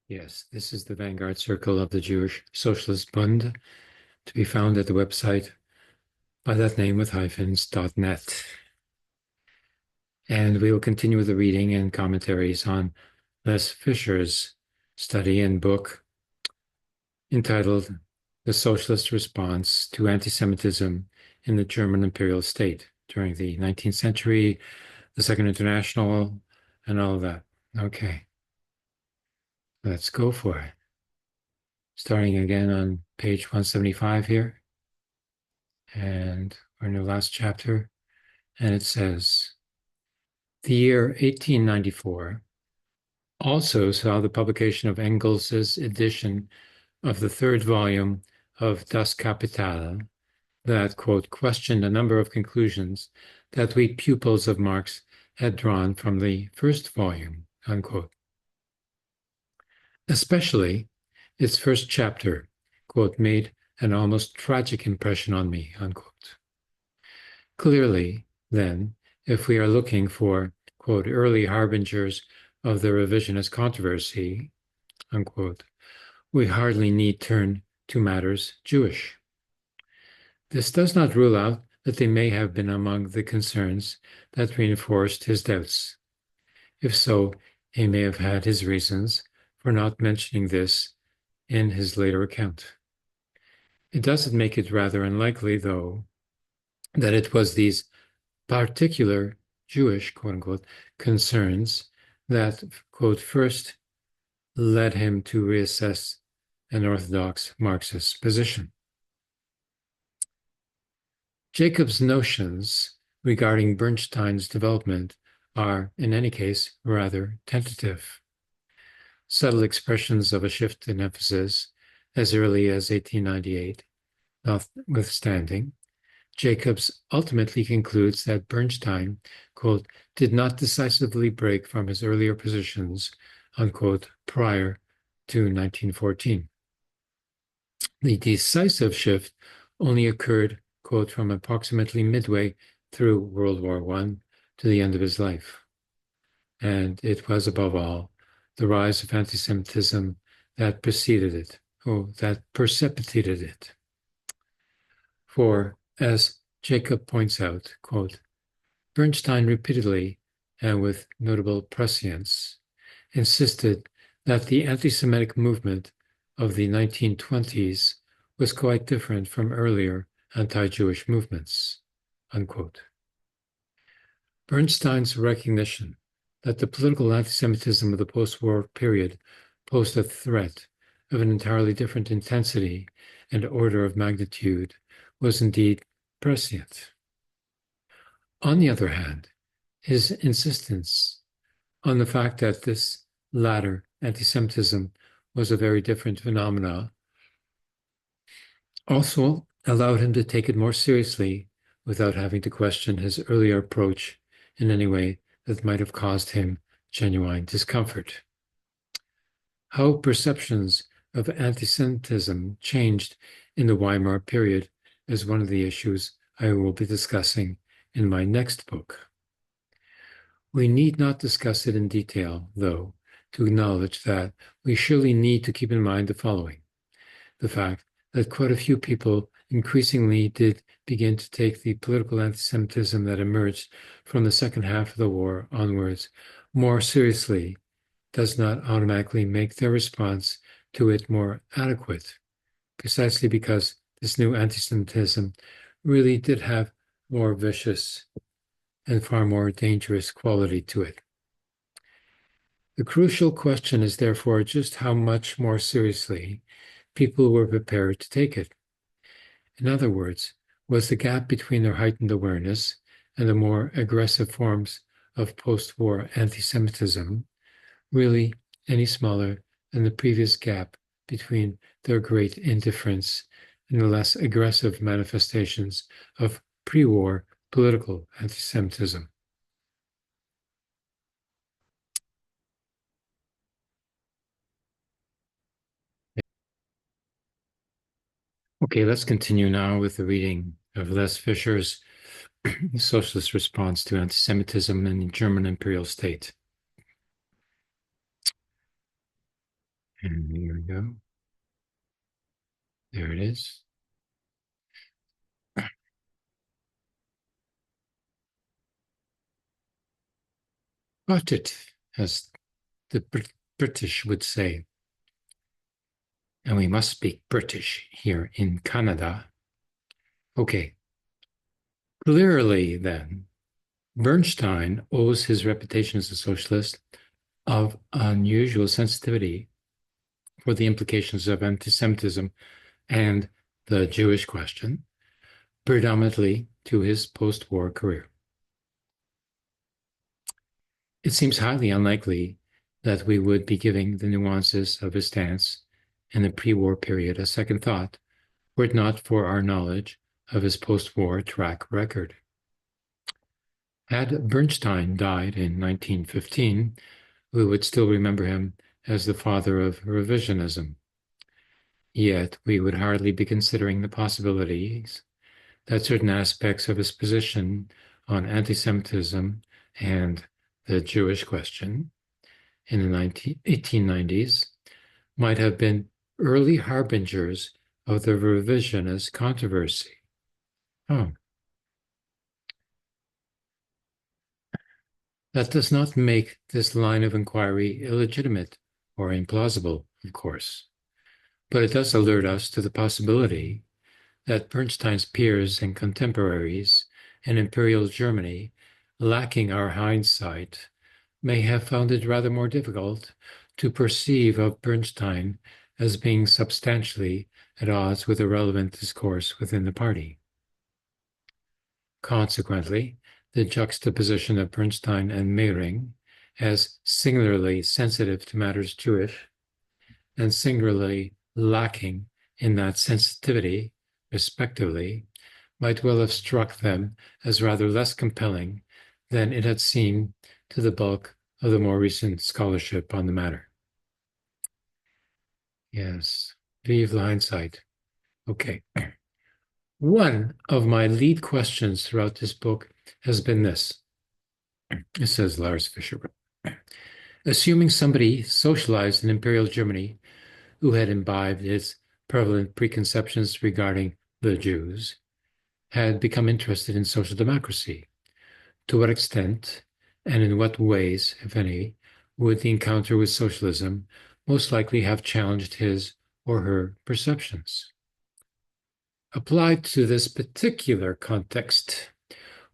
Yes, this is the Vanguard Circle of the Jewish Socialist Bund, to be found at the website by that name with hyphens.net. And we will continue with the reading and commentaries on Les Fischer's study and book entitled The Socialist Response to Anti-Semitism in the German Imperial State during the 19th century, the Second International, and all of that. Okay, let's go for it. Starting again on page 175 here. And we're in the last chapter. And it says, the year 1894 also saw the publication of Engels's edition of the third volume of Das Kapital that, quote, questioned a number of conclusions that we pupils of Marx had drawn from the first volume, unquote. Especially its first chapter, quote, made an almost tragic impression on me, unquote. Clearly, then, if we are looking for, quote, early harbingers of the revisionist controversy, unquote, we hardly need turn to matters Jewish. This does not rule out that they may have been among the concerns that reinforced his doubts. If so, he may have had his reasons for not mentioning this in his later account. It doesn't make it rather unlikely, though, that it was these particular Jewish, quote unquote, concerns that, quote, first led him to reassess an orthodox Marxist position. Jacob's notions regarding Bernstein's development are, in any case, rather tentative. Subtle expressions of a shift in emphasis as early as 1898, notwithstanding, Jacobs ultimately concludes that Bernstein, quote, did not decisively break from his earlier positions, unquote, prior to 1914. The decisive shift only occurred, quote, from approximately midway through World War I to the end of his life. And it was, above all, the rise of anti-Semitism that preceded it, that precipitated it. For, as Jacob points out, quote, Bernstein repeatedly, and with notable prescience, insisted that the anti-Semitic movement of the 1920s was quite different from earlier anti-Jewish movements, unquote. Bernstein's recognition that the political anti-Semitism of the post-war period posed a threat of an entirely different intensity and order of magnitude was indeed prescient. On the other hand, his insistence on the fact that this latter anti-Semitism was a very different phenomena also allowed him to take it more seriously without having to question his earlier approach in any way that might have caused him genuine discomfort. How perceptions of anti-Semitism changed in the Weimar period is one of the issues I will be discussing in my next book. We need not discuss it in detail, though, to acknowledge that we surely need to keep in mind the following: the fact that quite a few people increasingly did begin to take the political anti-Semitism that emerged from the second half of the war onwards more seriously does not automatically make their response to it more adequate, precisely because this new anti-Semitism really did have more vicious and far more dangerous quality to it. The crucial question is therefore just how much more seriously people were prepared to take it. In other words, was the gap between their heightened awareness and the more aggressive forms of post-war anti-Semitism really any smaller than the previous gap between their great indifference and the less aggressive manifestations of pre-war political anti-Semitism? Okay, let's continue now with the reading of Les Fischer's Socialist Response to Anti-Semitism in the German Imperial State. And here we go. There it is. Got it, as the British would say. And we must speak British here in Canada. Okay, clearly then, Bernstein owes his reputation as a socialist of unusual sensitivity for the implications of anti-Semitism and the Jewish question, predominantly to his post-war career. It seems highly unlikely that we would be giving the nuances of his stance in the pre-war period a second thought, were it not for our knowledge of his post-war track record. Had Bernstein died in 1915, we would still remember him as the father of revisionism. Yet we would hardly be considering the possibilities that certain aspects of his position on anti-Semitism and the Jewish question in the 1890s might have been early harbingers of the revisionist controversy. Oh, that does not make this line of inquiry illegitimate or implausible, of course, but it does alert us to the possibility that Bernstein's peers and contemporaries in Imperial Germany, lacking our hindsight, may have found it rather more difficult to perceive of Bernstein as being substantially at odds with the relevant discourse within the party. Consequently, the juxtaposition of Bernstein and Mehring as singularly sensitive to matters Jewish and singularly lacking in that sensitivity, respectively, might well have struck them as rather less compelling than it had seemed to the bulk of the more recent scholarship on the matter. Yes, vive hindsight. Okay. One of my lead questions throughout this book has been this. It says Lars Fischer. Assuming somebody socialized in Imperial Germany who had imbibed its prevalent preconceptions regarding the Jews had become interested in social democracy, to what extent and in what ways, if any, would the encounter with socialism most likely have challenged his or her perceptions? Applied to this particular context,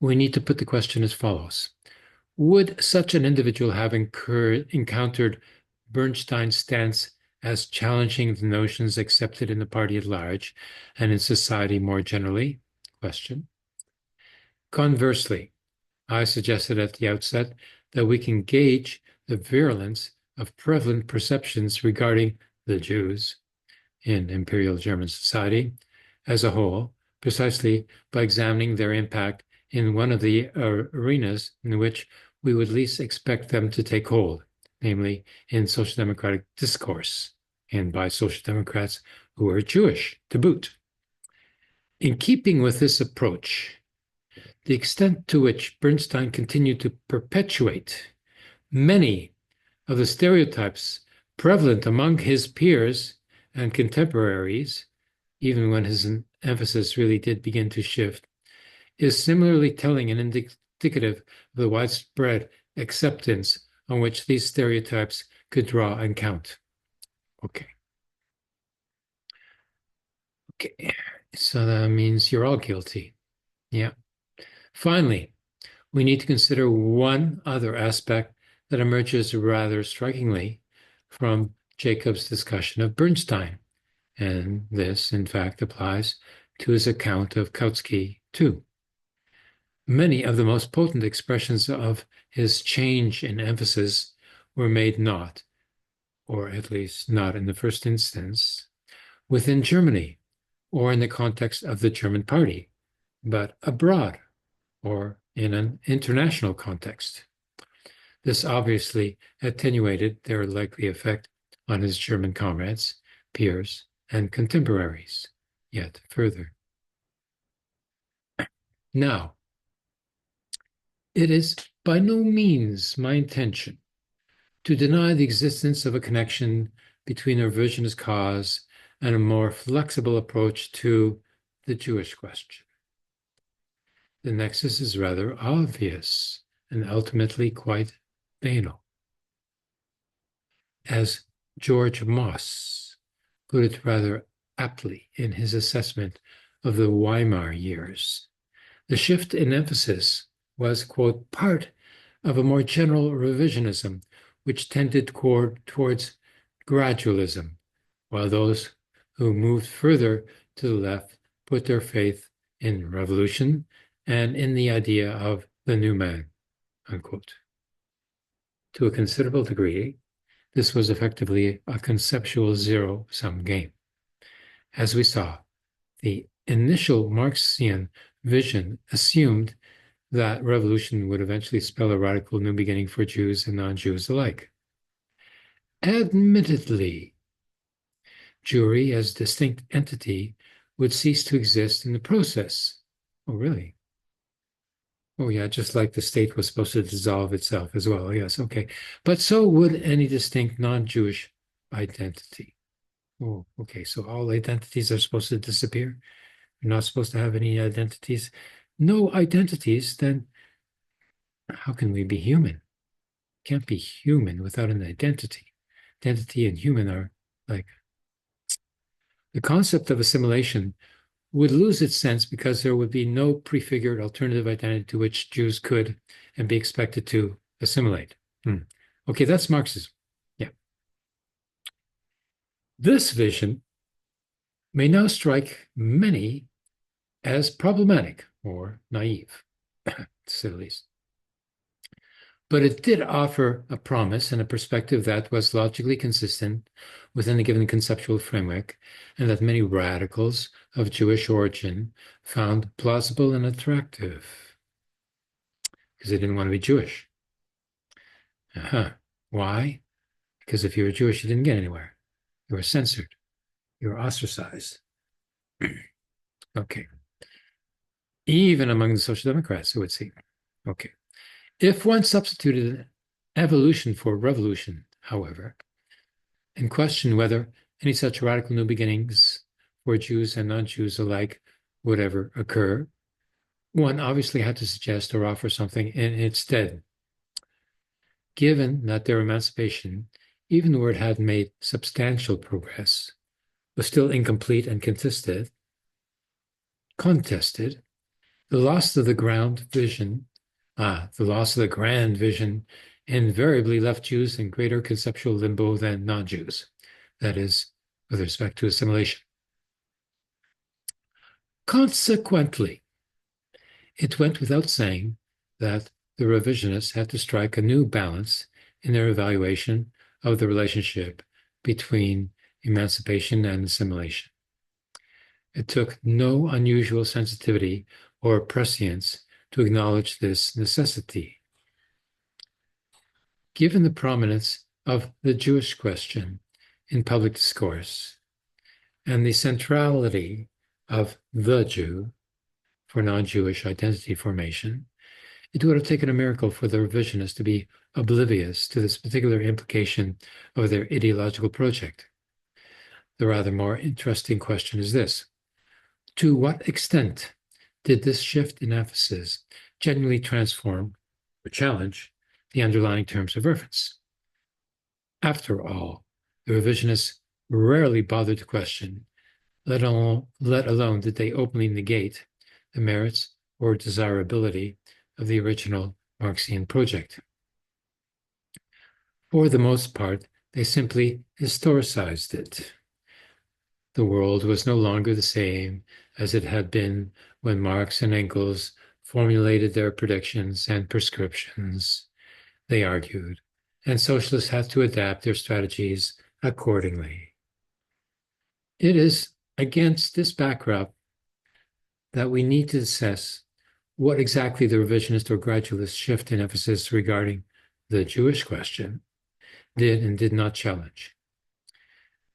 we need to put the question as follows. Would such an individual have encountered Bernstein's stance as challenging the notions accepted in the party at large and in society more generally? Question. Conversely, I suggested at the outset that we can gauge the virulence of prevalent perceptions regarding the Jews in Imperial German society as a whole, precisely by examining their impact in one of the arenas in which we would least expect them to take hold, namely in social democratic discourse, and by social democrats who are Jewish to boot. In keeping with this approach, the extent to which Bernstein continued to perpetuate many of the stereotypes prevalent among his peers and contemporaries, even when his emphasis really did begin to shift, is similarly telling and indicative of the widespread acceptance on which these stereotypes could draw and count. Okay. Okay. So that means you're all guilty. Yeah. Finally, we need to consider one other aspect that emerges rather strikingly from Jacob's discussion of Bernstein. And this, in fact, applies to his account of Kautsky, too. Many of the most potent expressions of his change in emphasis were made not, or at least not in the first instance, within Germany or in the context of the German party, but abroad or in an international context. This obviously attenuated their likely effect on his German comrades, peers, and contemporaries yet further. Now, it is by no means my intention to deny the existence of a connection between a revisionist cause and a more flexible approach to the Jewish question. The nexus is rather obvious and ultimately quite banal. As George Moss put it rather aptly in his assessment of the Weimar years, the shift in emphasis was, quote, part of a more general revisionism which tended towards gradualism, while those who moved further to the left put their faith in revolution and in the idea of the new man, unquote. To a considerable degree, this was effectively a conceptual zero-sum game. As we saw, the initial Marxian vision assumed that revolution would eventually spell a radical new beginning for Jews and non-Jews alike. Admittedly, Jewry as distinct entity would cease to exist in the process. Oh, really? Oh, yeah, just like the state was supposed to dissolve itself as well. Yes, okay. But so would any distinct non-Jewish identity. Oh, okay. So all identities are supposed to disappear? You're not supposed to have any identities? No identities, then how can we be human? Can't be human without an identity. Identity and human are like, the concept of assimilation would lose its sense because there would be no prefigured alternative identity to which Jews could and be expected to assimilate. Okay, that's Marxism. Yeah. This vision may now strike many as problematic or naive, to say the least. But it did offer a promise and a perspective that was logically consistent within a given conceptual framework, and that many radicals of Jewish origin found plausible and attractive because they didn't want to be Jewish. Why? Because if you were Jewish, you didn't get anywhere. You were censored. You were ostracized. Okay. Even among the Social Democrats, it would seem. Okay. If one substituted evolution for revolution, however, and questioned whether any such radical new beginnings for Jews and non-Jews alike would ever occur, one obviously had to suggest or offer something in its stead. Given that their emancipation, even where it had made substantial progress, was still incomplete and contested, the loss of the grand vision invariably left Jews in greater conceptual limbo than non-Jews, that is, with respect to assimilation. Consequently, it went without saying that the revisionists had to strike a new balance in their evaluation of the relationship between emancipation and assimilation. It took no unusual sensitivity or prescience to acknowledge this necessity. Given the prominence of the Jewish question in public discourse and the centrality of the Jew for non-Jewish identity formation, it would have taken a miracle for the revisionists to be oblivious to this particular implication of their ideological project. The rather more interesting question is this: to what extent did this shift in emphasis genuinely transform or challenge the underlying terms of reference? After all, the revisionists rarely bothered to question, let alone did they openly negate, the merits or desirability of the original Marxian project. For the most part, they simply historicized it. The world was no longer the same as it had been when Marx and Engels formulated their predictions and prescriptions, they argued, and socialists had to adapt their strategies accordingly. It is against this backdrop that we need to assess what exactly the revisionist or gradualist shift in emphasis regarding the Jewish question did and did not challenge.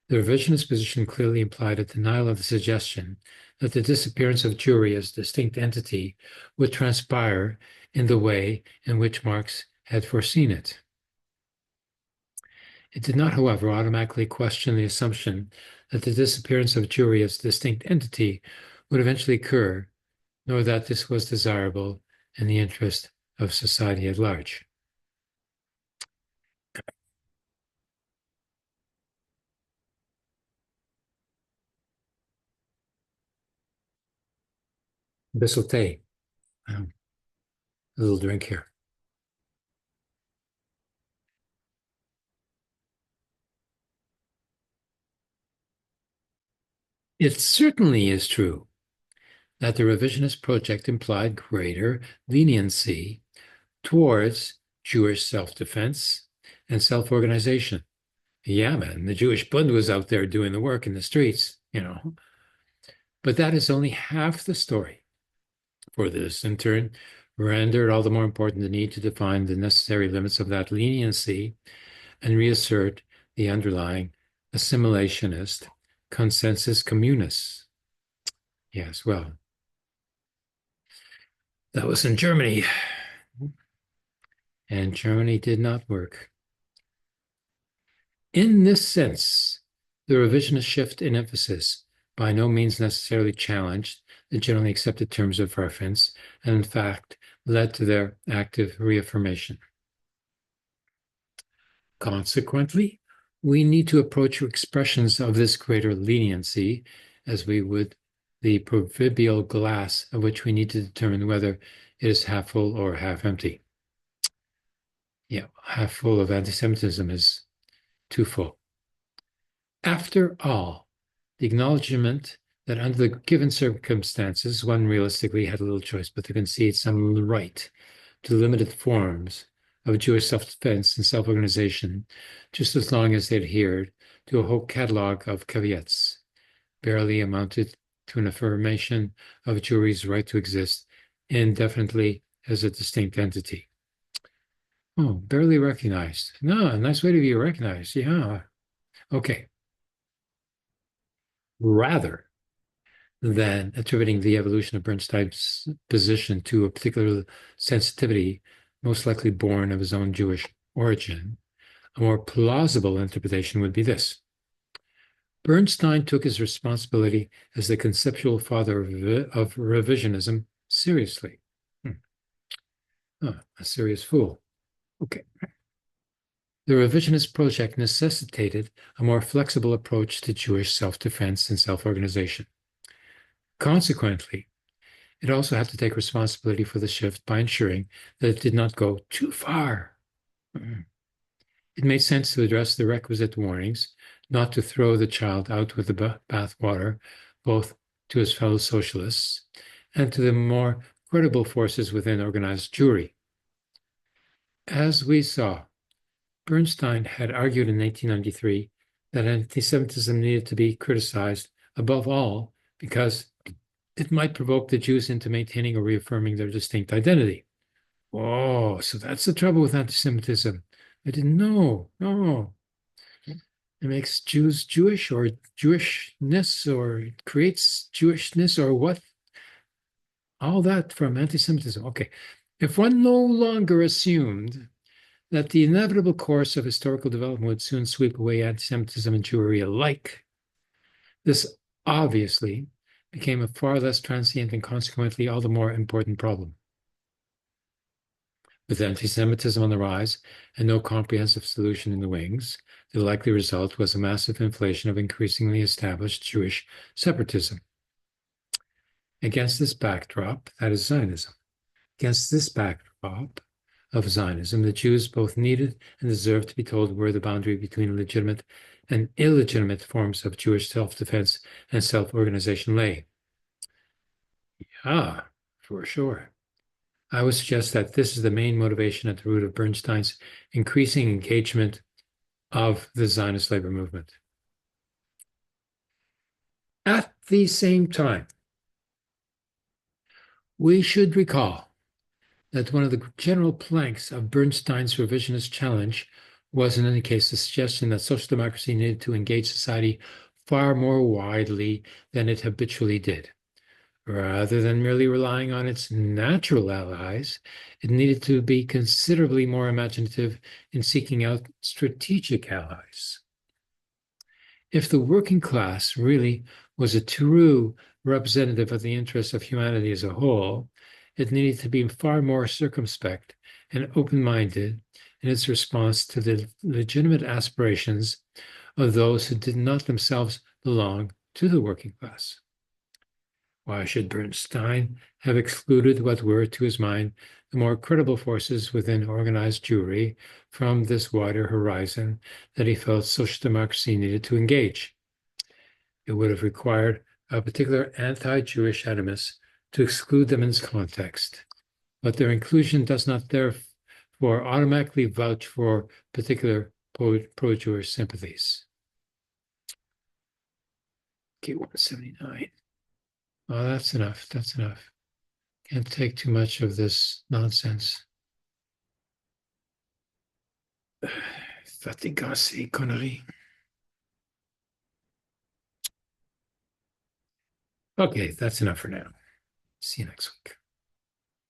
The revisionist position clearly implied a denial of the suggestion that the disappearance of Jewry as a distinct entity would transpire in the way in which Marx had foreseen it. It did not, however, automatically question the assumption that the disappearance of Jewry as a distinct entity would eventually occur, nor that this was desirable in the interest of society at large. Bisselté, a little drink here. It certainly is true that the revisionist project implied greater leniency towards Jewish self-defense and self-organization. Yeah, man, the Jewish Bund was out there doing the work in the streets. But that is only half the story. For this, in turn, rendered all the more important the need to define the necessary limits of that leniency and reassert the underlying assimilationist consensus communis. Yes, well, that was in Germany, and Germany did not work. In this sense, the revisionist shift in emphasis by no means necessarily challenged the generally accepted terms of reference, and in fact led to their active reaffirmation. Consequently, we need to approach expressions of this greater leniency as we would the proverbial glass of which we need to determine whether it is half full or half empty. Yeah, half full of anti-Semitism is too full. After all, the acknowledgement that under the given circumstances, one realistically had a little choice but to concede some right to limited forms of Jewish self-defense and self-organization, just as long as they adhered to a whole catalog of caveats, barely amounted to an affirmation of Jewry's right to exist indefinitely as a distinct entity. Oh, barely recognized. No, a nice way to be recognized. Yeah. Okay. Rather than attributing the evolution of Bernstein's position to a particular sensitivity, most likely born of his own Jewish origin, a more plausible interpretation would be this. Bernstein took his responsibility as the conceptual father of revisionism seriously. Oh, a serious fool. Okay. The revisionist project necessitated a more flexible approach to Jewish self-defense and self-organization. Consequently, it also had to take responsibility for the shift by ensuring that it did not go too far. It made sense to address the requisite warnings, not to throw the child out with the bathwater, both to his fellow socialists and to the more credible forces within organized Jewry. As we saw, Bernstein had argued in 1893 that anti-Semitism needed to be criticized above all because it might provoke the Jews into maintaining or reaffirming their distinct identity. Oh, so that's the trouble with anti-Semitism. I didn't know. No. It makes Jews Jewish or Jewishness or it creates Jewishness or what? All that from anti-Semitism. Okay. If one no longer assumed that the inevitable course of historical development would soon sweep away anti-Semitism and Jewry alike, this obviously became a far less transient and consequently all the more important problem. With anti-Semitism on the rise and no comprehensive solution in the wings, the likely result was a massive inflation of increasingly established Jewish separatism. Against this backdrop, that is Zionism. Against this backdrop of Zionism, the Jews both needed and deserved to be told where the boundary between legitimate and illegitimate forms of Jewish self-defense and self-organization lay. Yeah, for sure. I would suggest that this is the main motivation at the root of Bernstein's increasing engagement of the Zionist labor movement. At the same time, we should recall that one of the general planks of Bernstein's revisionist challenge was, in any case, the suggestion that social democracy needed to engage society far more widely than it habitually did. Rather than merely relying on its natural allies, it needed to be considerably more imaginative in seeking out strategic allies. If the working class really was a true representative of the interests of humanity as a whole, it needed to be far more circumspect and open-minded in its response to the legitimate aspirations of those who did not themselves belong to the working class. Why should Bernstein have excluded what were, to his mind, the more credible forces within organized Jewry from this wider horizon that he felt social democracy needed to engage? It would have required a particular anti-Jewish animus to exclude them in this context, but their inclusion does not therefore automatically vouch for particular pro-Jewish sympathies. Okay, 179. Oh, that's enough. That's enough. Can't take too much of this nonsense. Fatigant ces conneries. Okay, that's enough for now. See you next week.